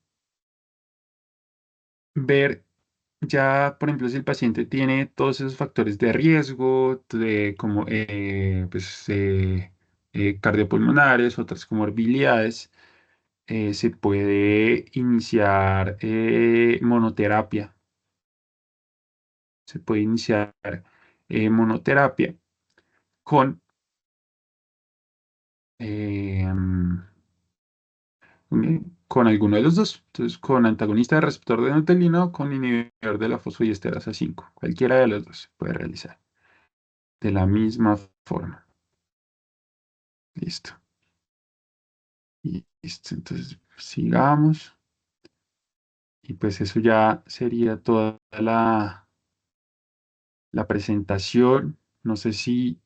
ver ya, por ejemplo, si el paciente tiene todos esos factores de riesgo, como pues, cardiopulmonares, otras comorbilidades, se puede iniciar monoterapia. Se puede iniciar monoterapia con, eh, con alguno de los dos. Entonces, con antagonista de receptor de nutelina o con inhibidor de la fosfodiesterasa 5. Cualquiera de los dos se puede realizar de la misma forma. Listo. Y listo. Entonces, sigamos. Y pues eso ya sería toda la presentación. No sé si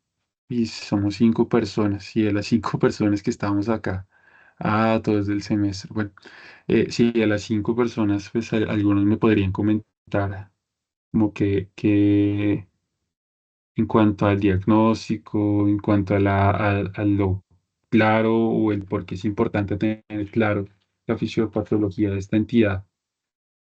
y somos 5 personas. Y de las 5 personas que estamos acá, todos del semestre. Bueno, sí, de las 5 personas, pues algunos me podrían comentar como que en cuanto al diagnóstico, en cuanto a lo claro o el por qué es importante tener claro la fisiopatología de esta entidad,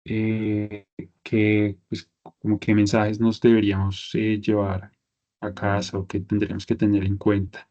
eh, que pues como qué mensajes nos deberíamos llevar a casa o que tendríamos que tener en cuenta.